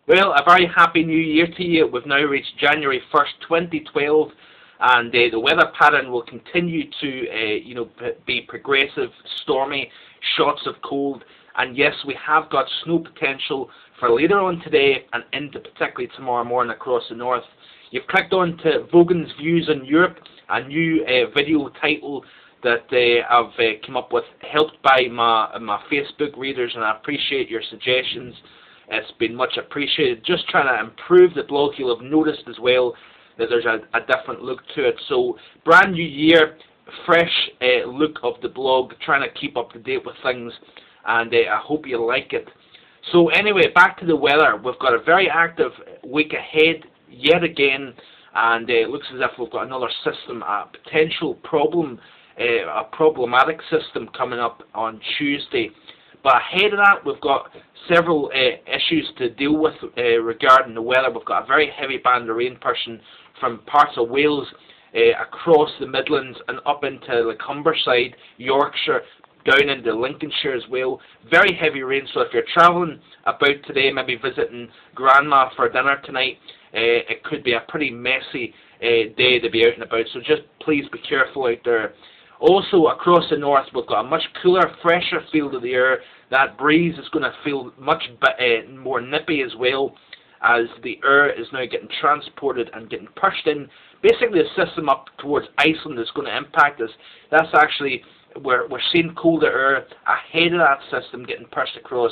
Well, a very happy new year to you. We've now reached January 1st, 2012, and the weather pattern will continue to, be progressive, stormy, shots of cold, and yes, we have got snow potential for later on today and into particularly tomorrow morning across the north. You've clicked on to VOGAN'S Views on Europe, a new video title that I've come up with, helped by my Facebook readers, and I appreciate your suggestions. It's been much appreciated. Just trying to improve the blog. You'll have noticed as well that there's a different look to it. So brand new year, fresh look of the blog, trying to keep up to date with things, and I hope you like it. So anyway, back to the weather. We've got a very active week ahead yet again, and it looks as if we've got another system, a potential problem, a problematic system coming up on Tuesday. But ahead of that, we've got several issues to deal with regarding the weather. We've got a very heavy band of rain pushing from parts of Wales across the Midlands and up into the Humberside, Yorkshire, down into Lincolnshire as well. Very heavy rain, so if you're travelling about today, maybe visiting Grandma for dinner tonight, it could be a pretty messy day to be out and about, so just please be careful out there. Also, across the north, we've got a much cooler, fresher feel to the air. That breeze is going to feel much more nippy as well, as the air is now getting transported and getting pushed in. Basically, the system up towards Iceland is going to impact us. That's actually where we're seeing colder air ahead of that system getting pushed across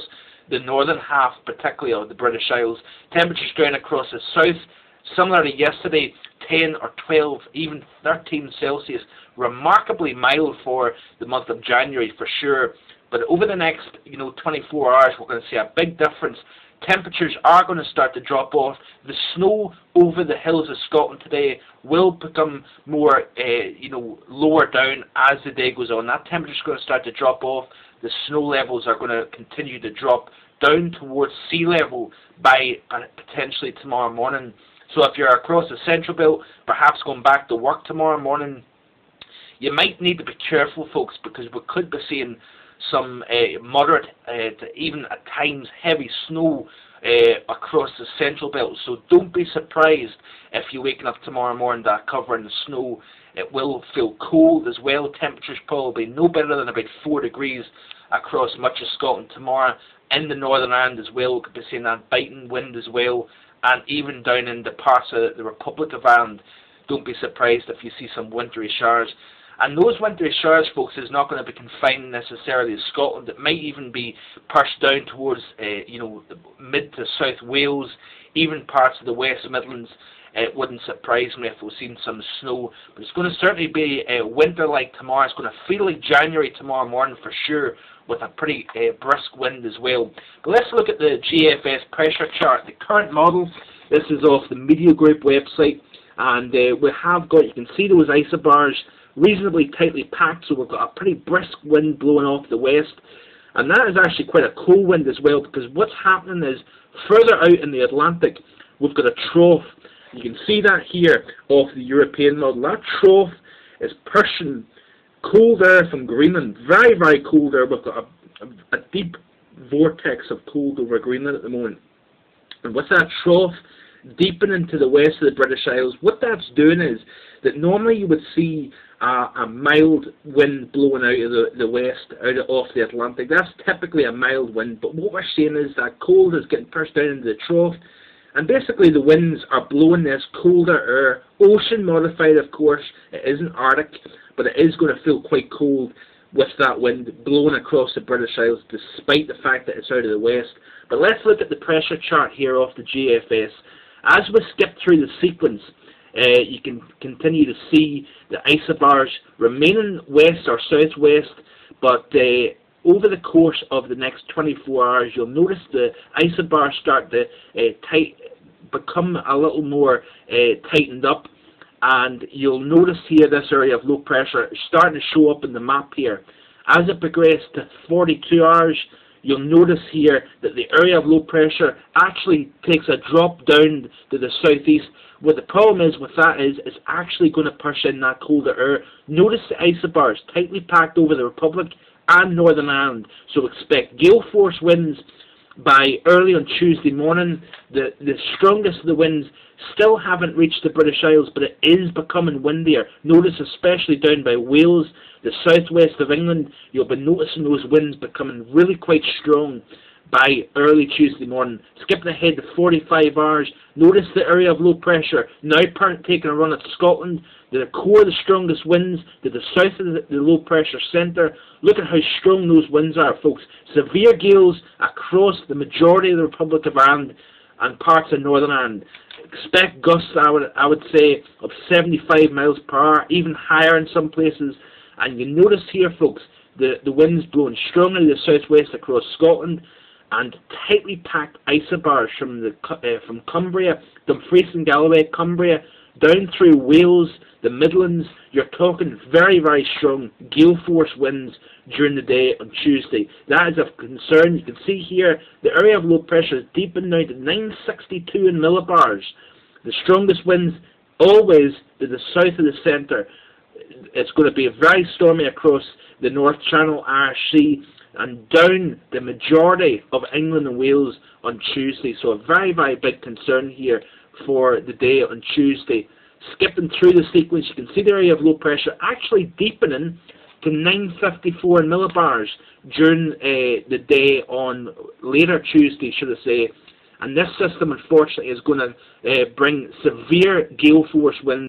the northern half, particularly of the British Isles. Temperatures going across the south, similar to yesterday, 10 or 12, even 13 Celsius. Remarkably mild for the month of January for sure. But over the next 24 hours, we're going to see a big difference. Temperatures are going to start to drop off. The snow over the hills of Scotland today will become more, lower down as the day goes on. That temperature is going to start to drop off. The snow levels are going to continue to drop down towards sea level by potentially tomorrow morning. So if you're across the central belt, perhaps going back to work tomorrow morning, you might need to be careful, folks, because we could be seeing some moderate to even at times heavy snow across the central belt. So don't be surprised if you're waking up tomorrow morning to cover in the snow. It will feel cold as well. Temperatures probably no better than about 4 degrees across much of Scotland tomorrow. In the Northern Ireland as well, we could be seeing that biting wind as well, and even down in the parts of the Republic of Ireland. Don't be surprised if you see some wintry showers. And those wintry showers, folks, is not going to be confined necessarily to Scotland. It might even be pushed down towards, mid to South Wales, even parts of the West Midlands. It wouldn't surprise me if we've seen some snow. But it's going to certainly be winter-like tomorrow. It's going to feel like January tomorrow morning for sure, with a pretty brisk wind as well. But let's look at the GFS pressure chart. The current model, this is off the Media Group website, and we have got, you can see those isobars reasonably tightly packed, so we've got a pretty brisk wind blowing off the west, and that is actually quite a cold wind as well, because what's happening is further out in the Atlantic we've got a trough. You can see that here off the European model. That trough is pushing cold air from Greenland, very, very cold air. We've got a deep vortex of cold over Greenland at the moment, and with that trough deepening to the west of the British Isles, what that's doing is that normally you would see a mild wind blowing out of the west, off the Atlantic. That's typically a mild wind, but what we're seeing is that cold is getting pushed down into the trough, and basically the winds are blowing this colder air, ocean modified of course. It isn't Arctic, but it is going to feel quite cold with that wind blowing across the British Isles, despite the fact that it's out of the west. But let's look at the pressure chart here off the GFS. As we skip through the sequence, you can continue to see the isobars remaining west or southwest, but over the course of the next 24 hours, you'll notice the isobars start to become a little more tightened up, and you'll notice here this area of low pressure starting to show up in the map here. As it progresses to 42 hours, you'll notice here that the area of low pressure actually takes a drop down to the southeast. What the problem is with that is it's actually going to push in that colder air. Notice the isobars tightly packed over the Republic and Northern Ireland. So expect gale force winds By early on Tuesday morning, the strongest of the winds still haven't reached the British Isles, but it is becoming windier. Notice especially down by Wales, the southwest of England, you'll be noticing those winds becoming really quite strong by early Tuesday morning. Skipping ahead to 45 hours, notice the area of low pressure now taking a run at Scotland. The core of the strongest winds to the south of the low pressure centre. Look at how strong those winds are, folks. Severe gales across the majority of the Republic of Ireland and parts of Northern Ireland. Expect gusts, I would say, of 75 miles per hour, even higher in some places. And you notice here, folks, the winds blowing strongly to the southwest across Scotland, and tightly packed isobars from Cumbria, Dumfries and Galloway, Cumbria, down through Wales, the Midlands. You're talking very, very strong gale force winds during the day on Tuesday. That is of concern. You can see here the area of low pressure is deepened now to 962 in millibars. The strongest winds always to the south of the centre. It's going to be very stormy across the North Channel, Irish Sea, and down the majority of England and Wales on Tuesday. So a very, very big concern here for the day on Tuesday. Skipping through the sequence, you can see the area of low pressure actually deepening to 954 millibars during the day on later Tuesday, should I say. And this system, unfortunately, is going to bring severe gale force winds